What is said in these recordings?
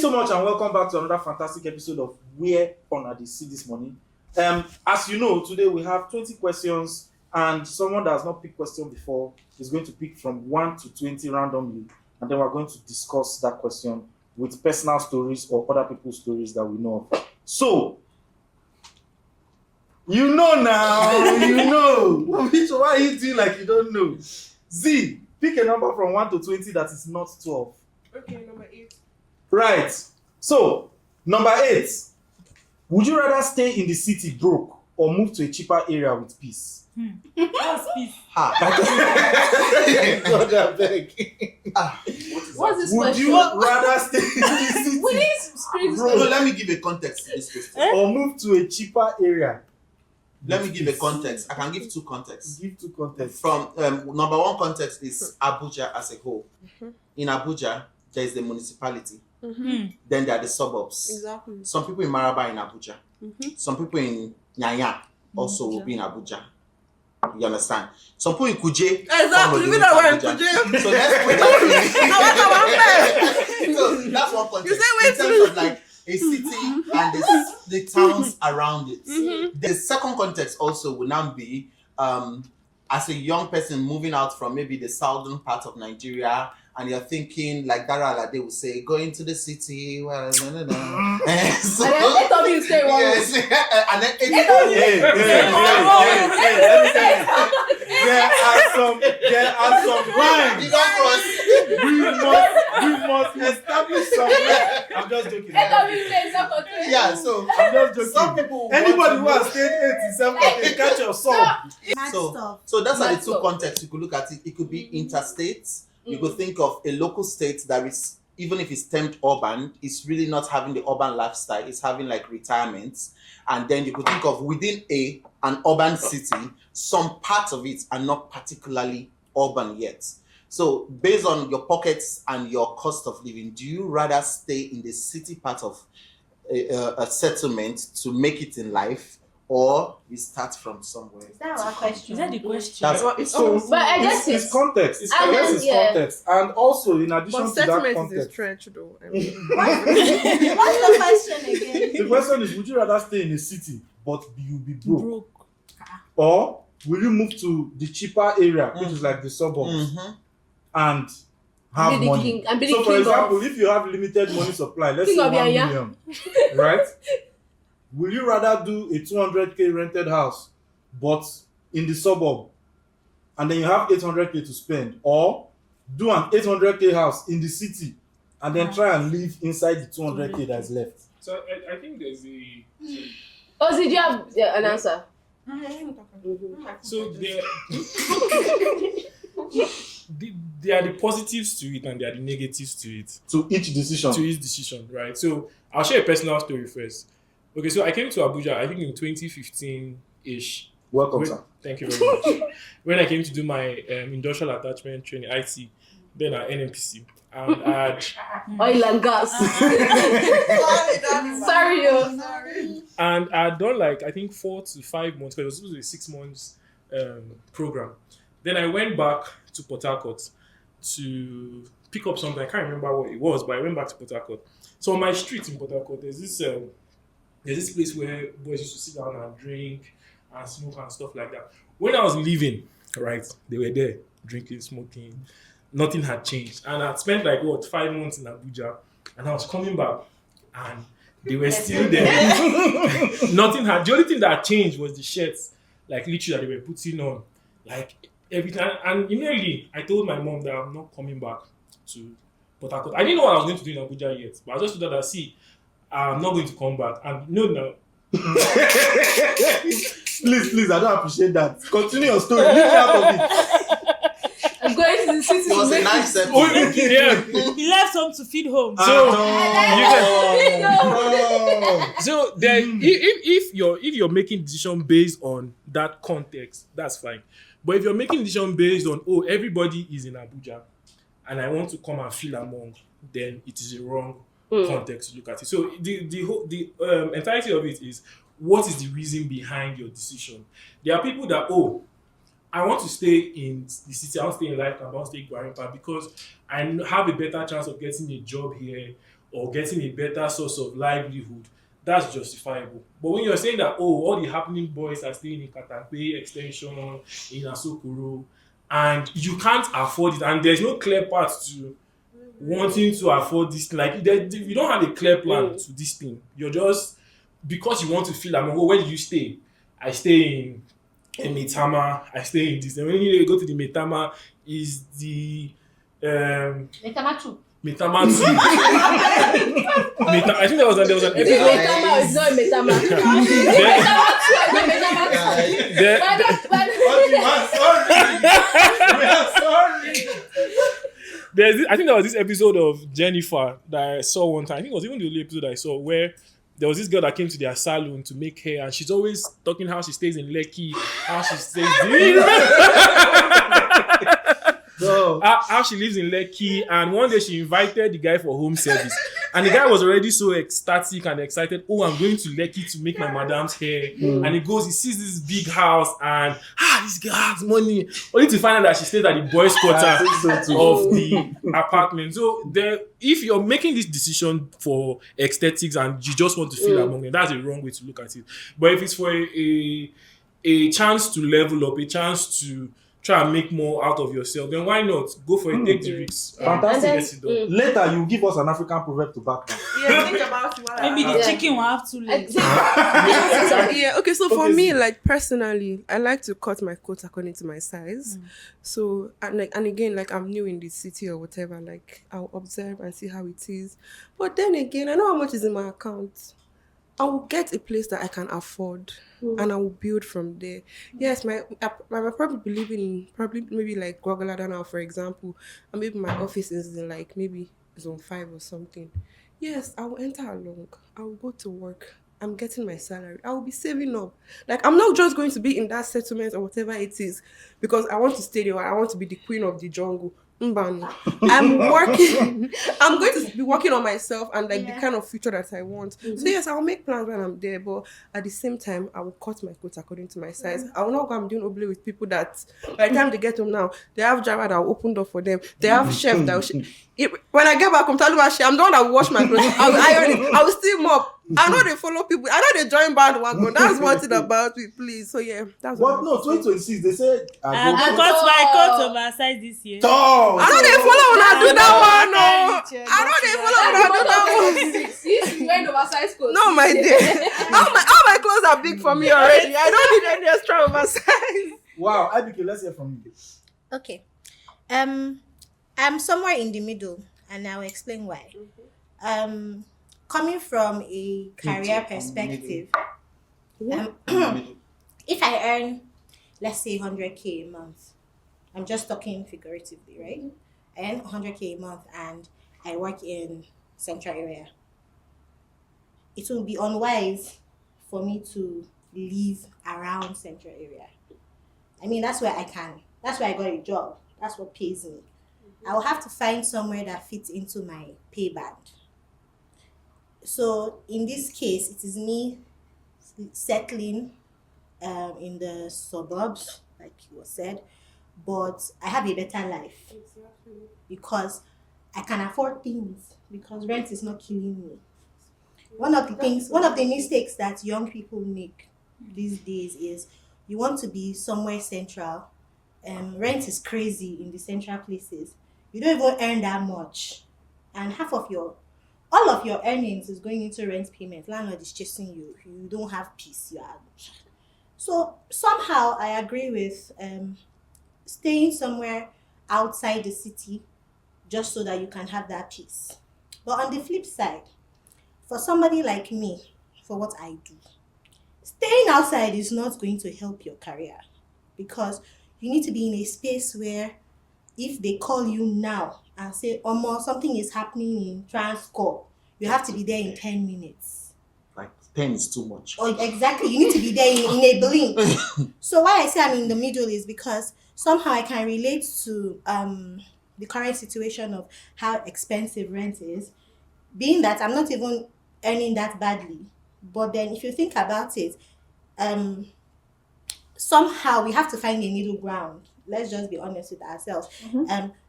so much and welcome back to another fantastic episode of Where on the See This Morning. As you know, today we have 20 questions and someone that has not picked question before is going to pick from 1 to 20 randomly, and then we're going to discuss that question with personal stories or other people's stories that we know of. So, you know now, you know. Why are you doing like you don't know? Z, pick a number from 1 to 20 that is not 12. Okay, number 8. Right. So, number 8. Would you rather stay in the city broke or move to a cheaper area with peace? What's peace? God, I beg. What's this Would question? you rather stay in the city We need spring. broke No, let me give a context to this question. or move to a cheaper area? Let me with give a peace? context. I can give two contexts. Give two contexts. From number one context is Abuja as a whole. In Abuja, there is the municipality. Then there are the suburbs. Exactly. Some people in Maraba in Abuja. Some people in Nyanya also will be in Abuja. You understand? Some people in Kuje. Exactly. will We be know we're in Abuja. Kuje. So let's put that in. So that's one context. You say in terms of like a city and the towns around it. The second context also will now be as a young person moving out from maybe the southern part of Nigeria, and you're thinking like Dara Alade would say, going to the city. Well, no. So, And then 8 of you stay one. yes, and then Hey, let me tell you. There are some lines. You don't cross. We must establish somewhere. I'm just joking. 8 of you stay second. Yeah, so I'm just joking. some people Anybody who want has stayed 8 in 7 can catch your soul. so that's how the Mad two stuff. contexts you could look at it. It could be interstate. You could think of a local state that is, even if it's termed urban, it's really not having the urban lifestyle. It's having like retirements. And then you could think of within an urban city, some parts of it are not particularly urban yet. So based on your pockets and your cost of living, do you rather stay in the city part of a settlement to make it in life, or you start from somewhere? Is that our question? Is that the question? That's So, But I guess it's context. I guess, It's yeah. context. And also, in addition But to that settlement is a context, stretch though. I mean, What's the question again? the question is, would you rather stay in a city but you'll be broke? Broke. Or will you move to the cheaper area, which is like the suburbs, and have Be the money? king- and be the So, for king example, of- if you have limited money supply, let's King say of 1 Yanya. million, right? Will you rather do a 200k rented house, but in the suburb, and then you have 800k to spend, or do an 800k house in the city, and then try and live inside the 200k that is left? So I think there's a Oh, did you have an answer? so there are the positives to it and there are the negatives to it. To each decision. To each decision, right? So I'll share a personal story first. Okay, so I came to Abuja, I think in 2015-ish. Welcome, sir. Thank you very much. When I came to do my industrial attachment training, IT, then at NMPC, and I had, Oil and gas. Sorry, yo. and I had done like I think 4 to 5 months, because it was supposed to be a 6 months program. Then I went back to Port Harcourt to pick up something. I can't remember what it was, but I went back to Port Harcourt. So on my street in Port Harcourt, there's this place where boys used to sit down and drink and smoke and stuff like that. When I was leaving, right, they were there drinking, smoking. Nothing had changed, and I'd spent like 5 months in Abuja, and I was coming back, and they were still there. Nothing had. The only thing that changed was the shirts, like literally that they were putting on, like every time. And immediately, I told my mom that I'm not coming back to Port Harcourt. I didn't know what I was going to do in Abuja yet, but I just told her that, see, I'm not going to come back. And no. Please, I don't appreciate that. Continue your story. Leave me out of it. I'm going to the city. It was to a make nice it. episode. Yeah. He left some to feed home. So then, if you're making decision based on that context, that's fine. But if you're making decision based on everybody is in Abuja, and I want to come and feel among, then it is a wrong context to look at it. So the entirety of it is, what is the reason behind your decision? There are people that I want to stay in the city, I want to stay in Life, I want to stay in Gwarinpa because I have a better chance of getting a job here, or getting a better source of livelihood, that's justifiable. But when you're saying that, oh, all the happening boys are staying in Katakpe Extension, in Asokoro, and you can't afford it, and there's no clear path to wanting to afford this, like you don't have a clear plan to this thing. You're just, because you want to feel, well, where do you stay? I stay in Metama, I stay in this. And when you go to the Metama, is the Metama 2. Metama 2. I think there was an It's episode. Metama, it's not Metama. I think there was this episode of Jennifer that I saw one time. I think it was even the only episode I saw where there was this girl that came to their salon to make hair, and she's always talking how she stays in Lekki, how she stays. How she lives in Lekki, and one day she invited the guy for home service, and the guy was already so ecstatic and excited. Oh, I'm going to Lekki to make my madam's hair, and he goes, he sees this big house, and this girl has money. Only to find out that she stays at the boys' quarter of the apartment. So if you're making this decision for aesthetics and you just want to feel among them, that's a wrong way to look at it. But if it's for a chance to level up, a chance to try and make more out of yourself, then why not go for it? Take the risks. Fantastic. Later, you give us an African proverb to back down. Yeah, think about it. Maybe the chicken will have 2 legs. Yeah, okay, so for Okay, me, so- like personally, I like to cut my coat according to my size. So and again, like I'm new in the city or whatever, like I'll observe and see how it is. But then again, I know how much is in my account. I will get a place that I can afford and I will build from there. Yes, I probably be living in maybe like Gwagwalada now, for example, and maybe my office is in like maybe zone 5 or something. Yes, I will enter along. I will go to work. I'm getting my salary. I will be saving up. Like, I'm not just going to be in that settlement or whatever it is because I want to stay there. I want to be the queen of the jungle. Mbano. I'm working. I'm going to be working on myself and like the kind of future that I want. So yes, I'll make plans when I'm there, but at the same time, I will cut my coat according to my size. I will not go and doing obli with people that by the time they get home now, they have driver that will open door for them. They have chef that will when I get back from Taliban, I'm the one that will wash my clothes. I will iron it. I will still mop. I know they follow people. I know they join bandwagon. That's one thing about it, please. So yeah, that's What? No, 2026. They said. I cut my coat oversized this year. Tall. I know they follow when I do that one. No, I know they follow when I do that one. You wearing oversized clothes. No, my dear. All my clothes are big for me already. I don't need any extra oversize. Wow, IBK, let's hear from you. Okay. I'm somewhere in the middle, and I'll explain why. Coming from a career perspective, if I earn, let's say, 100K a month, I'm just talking figuratively, right? I earn 100K a month, and I work in central area. It will be unwise for me to live around central area. I mean, that's where I can. That's where I got a job. That's what pays me. I will have to find somewhere that fits into my pay band. So in this case, it is me settling in the suburbs, like you said, but I have a better life because I can afford things because rent is not killing me. One of the mistakes that young people make these days is you want to be somewhere central. Rent is crazy in the central places. You don't even earn that much, and all of your earnings is going into rent payment. Landlord is chasing you. You don't have peace. So somehow I agree with staying somewhere outside the city just so that you can have that peace. But on the flip side, for somebody like me, for what I do, staying outside is not going to help your career because you need to be in a space where if they call you now and say, something is happening in Transcorp, you have to be there in 10 minutes. Like 10 is too much. Oh, exactly. You need to be there in a blink. So why I say I'm in the middle is because somehow I can relate to the current situation of how expensive rent is, being that I'm not even earning that badly. But then if you think about it, somehow we have to find a middle ground. let's just be honest with ourselves.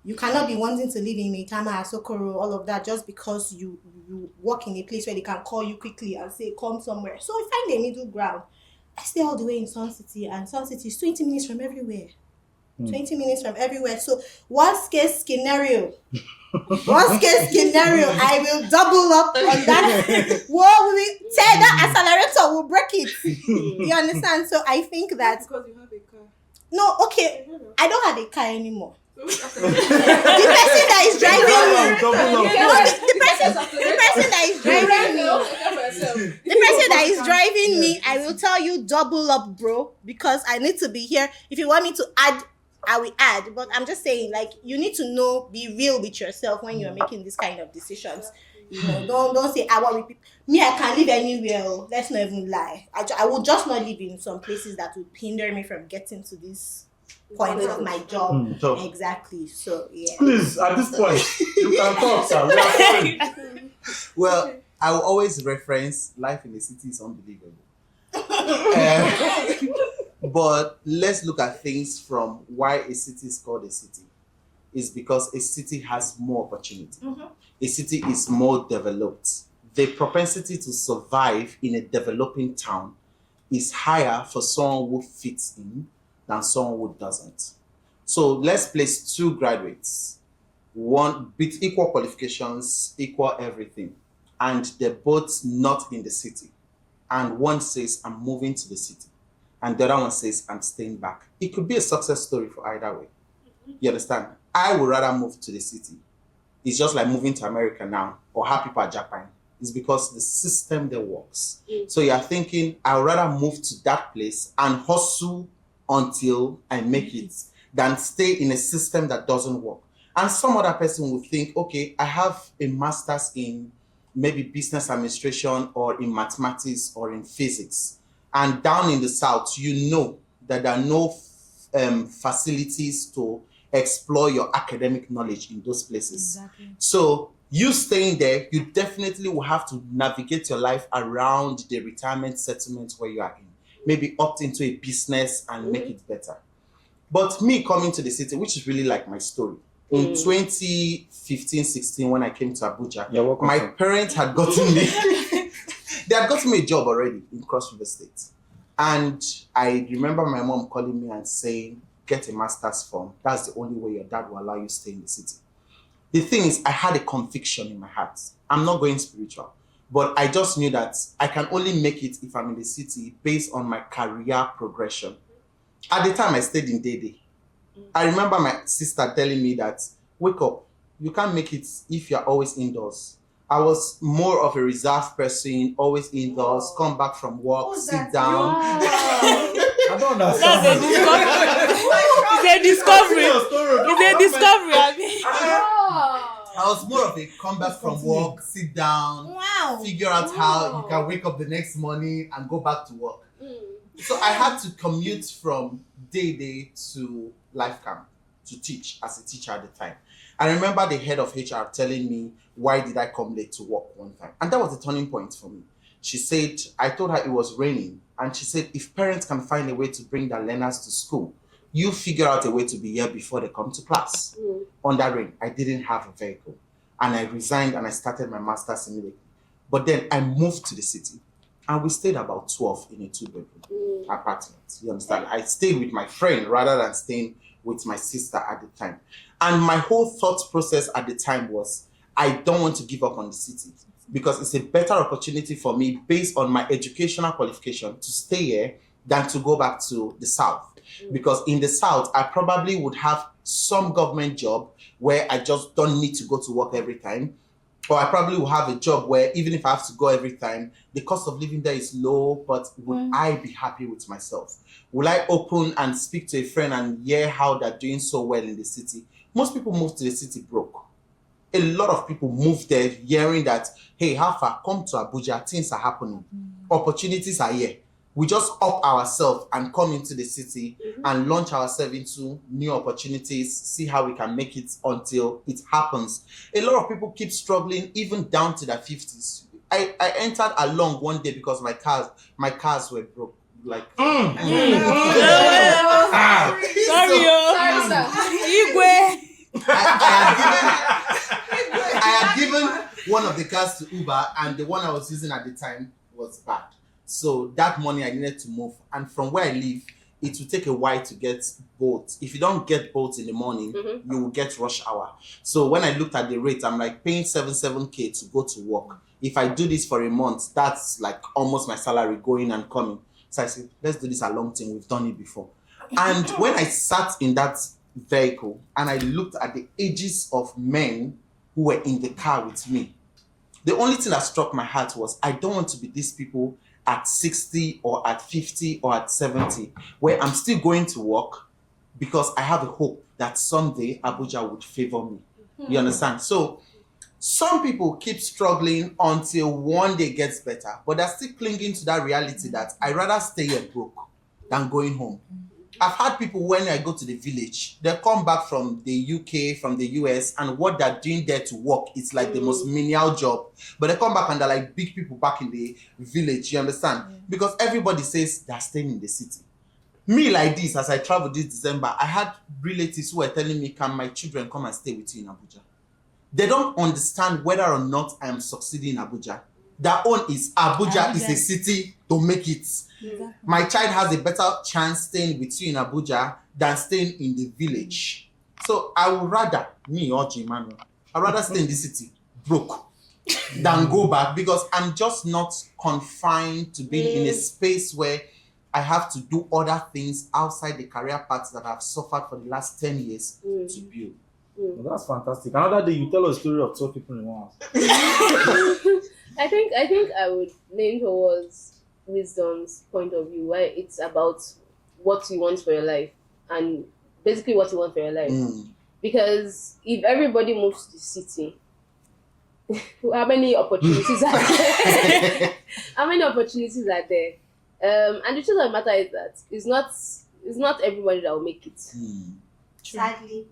You cannot be wanting to live in Maitama, Asokoro, all of that just because you work in a place where they can call you quickly and say come somewhere. So we find a middle ground. I stay all the way in Sun City, and Sun City is 20 minutes from everywhere. 20 minutes from everywhere. So worst case scenario, I will double up on that. Well, we will tear that accelerator, we'll break it. You understand? So I think that Because you have a car. no, okay, I don't have a car anymore. The person that is driving me, the person that is driving me, the person that is driving me, I will tell you double up, bro, because I need to be here. If you want me to add, I will add. But I'm just saying, like, you need to know, be real with yourself when you're making this kind of decisions. You know, don't say I want with people. Me, I can live anywhere. Oh, let's not even lie. I will just not live in some places that would hinder me from getting to this point of my job. Exactly. So yeah. Please, at this point, you can talk, sir. We are sorry. Well, I will always reference life in the city is unbelievable. But let's look at things from why a city is called a city. It's because a city has more opportunity. A city is more developed. The propensity to survive in a developing town is higher for someone who fits in than someone who doesn't. So let's place two graduates, one with equal qualifications, equal everything, and they're both not in the city. And one says, I'm moving to the city. And the other one says, I'm staying back. It could be a success story for either way. You understand? I would rather move to the city. It's just like moving to America now, or how people are Japan. It's because the system there works. So you're thinking, I would rather move to that place and hustle until I make it than stay in a system that doesn't work. And some other person would think, okay, I have a master's in maybe business administration or in mathematics or in physics. And down in the South, you know that there are no facilities to explore your academic knowledge in those places. Exactly. So you staying there, you definitely will have to navigate your life around the retirement settlement where you are in. Maybe opt into a business and make it better. But me coming to the city, which is really like my story, in 2015-16 when I came to Abuja, my parents had gotten me they had gotten me a job already in Cross River State. And I remember my mom calling me and saying, get a master's form. That's the only way your dad will allow you to stay in the city. The thing is, I had a conviction in my heart. I'm not going spiritual, but I just knew that I can only make it if I'm in the city based on my career progression. At the time, I stayed in Dede. I remember my sister telling me that, wake up, you can't make it if you're always indoors. I was more of a reserved person, always indoors, come back from work, sit down. I don't understand. It's a discovery. It's a discovery. I mean. I was more of a come back from work, sit down, figure out how you can wake up the next morning and go back to work. So I had to commute from day to life camp to teach as a teacher at the time. I remember the head of HR telling me, why did I come late to work one time? And that was a turning point for me. She said, I told her it was raining. And she said, if parents can find a way to bring their learners to school, you figure out a way to be here before they come to class. On that rain, I didn't have a vehicle. And I resigned and I started my master's immediately. But then I moved to the city. And we stayed about 12 in a 2-bedroom apartment. You understand? I stayed with my friend rather than staying with my sister at the time. And my whole thought process at the time was, I don't want to give up on the city because it's a better opportunity for me based on my educational qualification to stay here than to go back to the South. Because in the South, I probably would have some government job where I just don't need to go to work every time. Or I probably will have a job where even if I have to go every time, the cost of living there is low, but will I be happy with myself? Will I open and speak to a friend and hear how they're doing so well in the city? Most people move to the city broke. A lot of people move there hearing that, hey, how far? Come to Abuja, things are happening. Opportunities are here. We just up ourselves and come into the city and launch ourselves into new opportunities, see how we can make it until it happens. A lot of people keep struggling even down to their 50s. I entered along one day because my cars were broke. like. Sorry, Sorry, oh. sir. Igwe. I had given one of the cars to Uber, and the one I was using at the time was bad. So that morning I needed to move, and from where I live, it will take a while to get boats. If you don't get boats in the morning, you will get rush hour. So when I looked at the rate, I'm like paying 7K to go to work. If I do this for a month, that's like almost my salary going and coming. So I said, let's do this a long thing. We've done it before. And when I sat in that vehicle and I looked at the ages of men who were in the car with me, the only thing that struck my heart was, I don't want to be these people at 60 or at 50 or at 70, where I'm still going to work because I have a hope that someday Abuja would favor me. You understand? So some people keep struggling until one day gets better, but they're still clinging to that reality that I'd rather stay here broke than going home. I've had people, when I go to the village, they come back from the UK, from the US, and what they're doing there to work is like the most menial job. But they come back and they're like big people back in the village, you understand? Because everybody says they're staying in the city. Me, like this, as I traveled this December, I had relatives who were telling me, can my children come and stay with you in Abuja? They don't understand whether or not I am succeeding in Abuja. Their own is Abuja is a city to make it. Exactly. My child has a better chance staying with you in Abuja than staying in the village. So I would rather, me or Jimano, I'd rather stay in the city broke than go back, because I'm just not confined to being in a space where I have to do other things outside the career paths that I've suffered for the last 10 years to build. Well, that's fantastic. Another day you tell us a story of 12 people in one house. I think I would lean towards wisdom's point of view, where it's about what you want for your life and basically what you want for your life. Because if everybody moves to the city, how many opportunities are there? How many opportunities are there? And the truth of the matter is that it's not everybody that will make it. Sadly.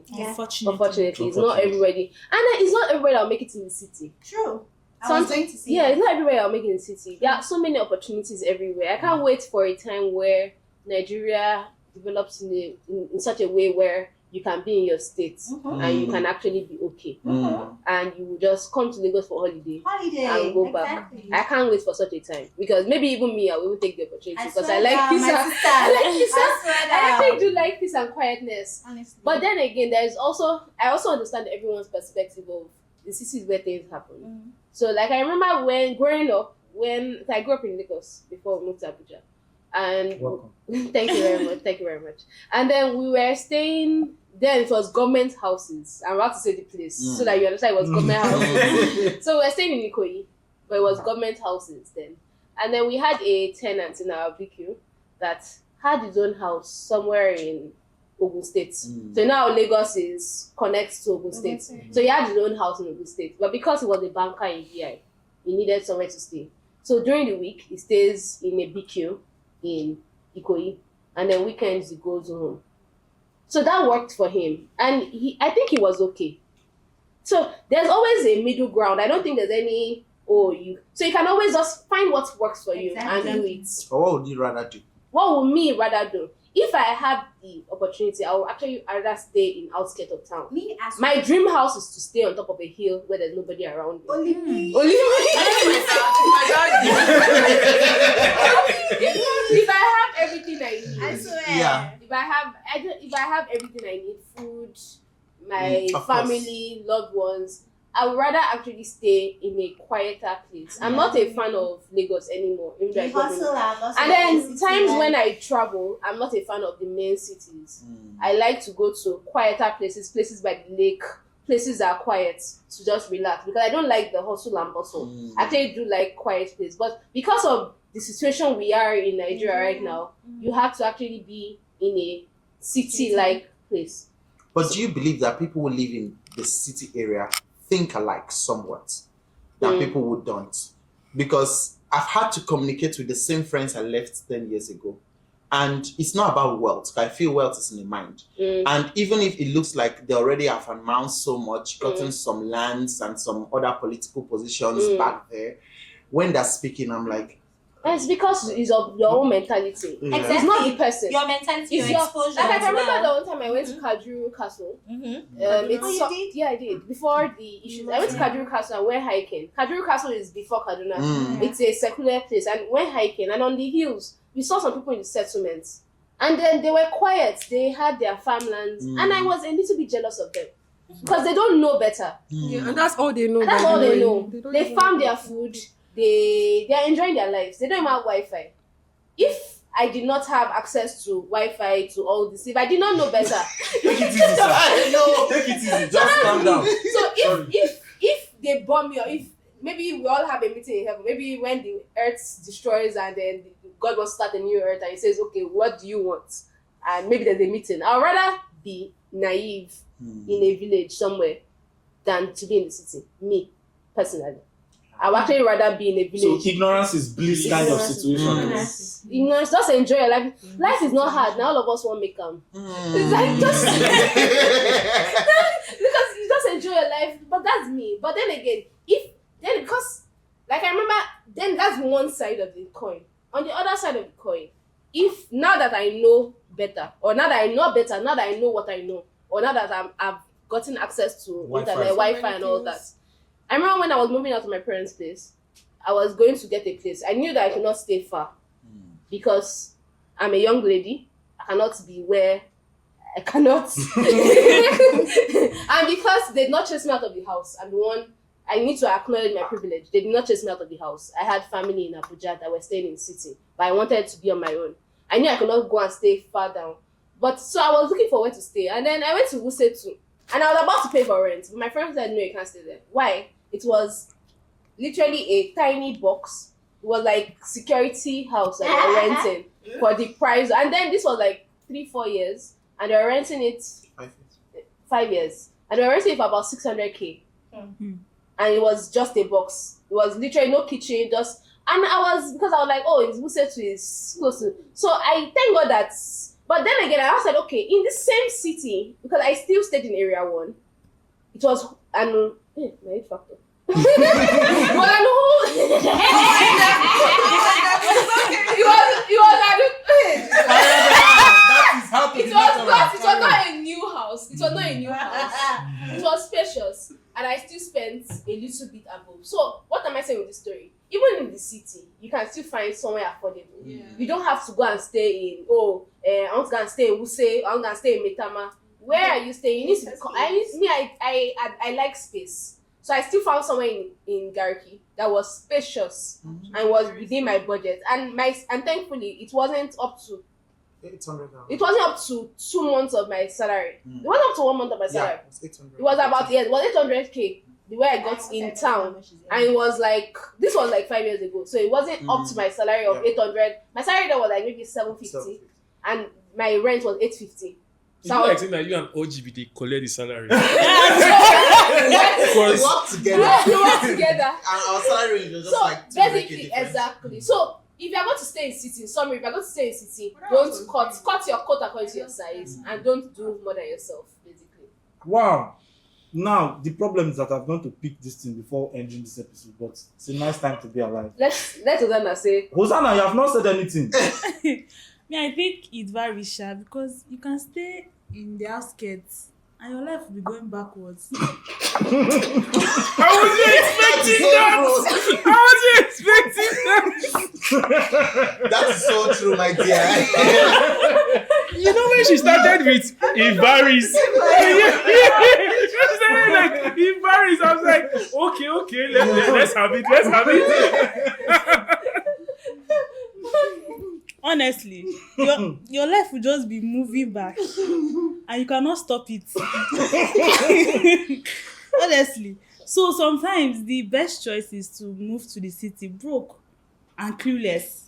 Yeah. Unfortunately, it's not everybody. And it's not everybody that will make it in the city. True. I was going to say it's not everybody that will make it in the city. There are so many opportunities everywhere. I can't wait for a time where Nigeria develops in such a way where you can be in your state and you can actually be okay. And you will just come to Lagos for holiday and go back. I can't wait for such a time, because maybe even me, I will take the opportunity, because I like peace. I actually do like peace and quietness. Honestly. But then again, I also understand everyone's perspective of the cities where things happen. So like I remember when growing up, I grew up in Lagos before we moved to Abuja. And welcome. Thank you very much. And then we were staying. Then it was government houses. I'm about to say the place so that you understand it was government houses. So we were staying in Ikoyi, but it was government houses then. And then we had a tenant in our BQ that had his own house somewhere in Ogun State. So now Lagos connects to Ogun State. So he had his own house in Ogun State. But because he was a banker in VI, he needed somewhere to stay. So during the week, he stays in a BQ in Ikoyi. And then weekends, he goes home. So that worked for him. And I think he was okay. So there's always a middle ground. I don't think there's any, so you can always just find what works for you and do it. What would you rather do? What would me rather do? If I have the opportunity, I will actually rather stay in outskirts of town. My dream house is to stay on top of a hill where there's nobody around me. Only me. If I have everything I need. I swear. Yeah. If I have everything I need, food, my family, loved ones, I would rather actually stay in a quieter place. I'm not a fan of Lagos anymore. And then times when I travel, I'm not a fan of the main cities. I like to go to quieter places by the lake, places that are quiet, to just relax, because I don't like the hustle and bustle. I actually do like quiet places, but because of the situation we are in Nigeria right now, you have to actually be in a city-like place. But do you believe that people who live in the city area think alike somewhat that people who don't? Because I've had to communicate with the same friends I left 10 years ago. And it's not about wealth. I feel wealth is in the mind. And even if it looks like they already have announced so much, gotten some lands and some other political positions back there, when they're speaking, I'm like, And it's because it's of your own mentality. Yeah. It's not the person. Your mentality, It's your your exposure. Like I as can remember well. the one time I went to Kajuru Castle. Mm-hmm. It's Oh, you did? Yeah, I did. Before the issues, I went to Kajuru Castle and went hiking. Kajuru Castle is before Kaduna. It's a secular place, and went hiking. And on the hills, we saw some people in the settlements, and then they were quiet. They had their farmlands, and I was a little bit jealous of them because they don't know better. Yeah, and that's all they know. That's by all the they way. know. don't They even farm know. their food. They are enjoying their lives. They don't even have Wi-Fi. If I did not have access to Wi-Fi, to all this, if I did not know better, Take it easy, sir. Take it easy. Just calm down. so if they bomb me, or if maybe we all have a meeting in heaven, maybe when the earth destroys and then God wants to start a new earth and he says, okay, what do you want? And maybe there's a meeting. I'd rather be naive in a village somewhere than to be in the city. Me, personally. I would actually rather be in a So village. ignorance is bliss kind of situation. Ignorance, just enjoy your life. Life is not hard. Now all of us want to make them. It's like just because you just enjoy your life. But that's me. But then again, because like I remember, then that's one side of the coin. On the other side of the coin, if now that I know better, or now that I know better, now that I know what I know, or now that I've gotten access to Wi-Fi. internet, Wi-Fi, and all that. I remember when I was moving out of my parents' place, I was going to get a place. I knew that I could not stay far because I'm a young lady. I cannot be where I cannot. And because they did not chase me out of the house, I'm the one, I need to acknowledge my privilege. They did not chase me out of the house. I had family in Abuja that were staying in the city, but I wanted to be on my own. I knew I could not go and stay far down. But so I was looking for where to stay. And then I went to Wuse too. And I was about to pay for rent. But my friend said, no, you can't stay there. Why? It was literally a tiny box. It was like security house that they were renting for the price. And then this was like 3-4 years. And they were renting it 5 years. And they were renting it for about 600K. And it was just a box. It was literally no kitchen, just... And because I was like, oh, it's Wuse too, it's close to... So I thank God that... But then again, I said, okay, in the same city, because I still stayed in Area 1, it was... And... my age factor. But I know... It was not a new house. It was not a new house. It was spacious. And I still spent a little bit above. So, what am I saying with this story? Even in the city, you can still find somewhere affordable. Yeah. You don't have to go and stay in, I want to go and stay in Wuse, I want to go and stay in Metama. Where are you staying? You need to I like space. So I still found somewhere in Garki that was spacious and was within my budget. And thankfully, it wasn't up to 800. It wasn't up to 2 months of my salary. It wasn't up to 1 month of my salary. It was 800. It was about it was 800K the way I got in town. And it was like, this was like 5 years ago. So it wasn't up to my salary of 800. My salary there was like maybe 750. And my rent was 850. So I think that you and OGBD collect the salary. We work together. We work together. And our salary was just So like basically, exactly. So if you're going to stay in city, in summary, if you're going to stay in city, don't cut your coat according to your size and don't do more than yourself, basically. Wow. Now, the problem is that I've gone to pick this thing before ending this episode, but it's a nice time to be alive. Let Hosanna say. Hosanna, you have not said anything. Me, I think it varies, sha, because you can stay in the outskirts and your life will be going backwards. I wasn't expecting that. I wasn't expecting that. That is so true, my dear. You know when she started with it varies. She started like it varies. I was like, okay, let's have it. Honestly, your life will just be moving back and you cannot stop it. Honestly. So sometimes the best choice is to move to the city broke and clueless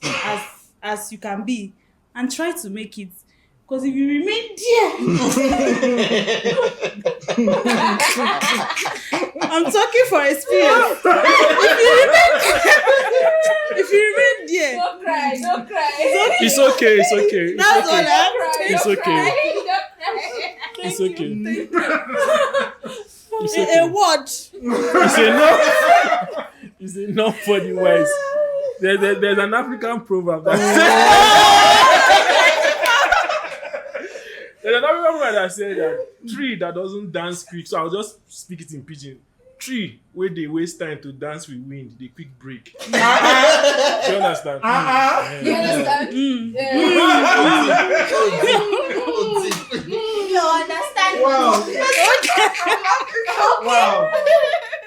as you can be and try to make it. Because if you remain there, I'm talking for experience. If you remain there, Don't cry. It's okay. That's all I'm saying. It's okay. It's okay. A word. It's enough for the wise. There's an African proverb that there's an African proverb that said that tree that doesn't dance quick. So I'll just speak it in pidgin. Tree where they waste time to dance with wind, they quick break. Do you understand? You understand? You understand? Wow. Wow.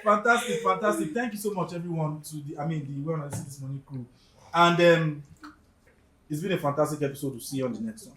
Fantastic. Thank you so much, everyone, to the Where on the This Morning crew. And it's been a fantastic episode. To see you on the next one.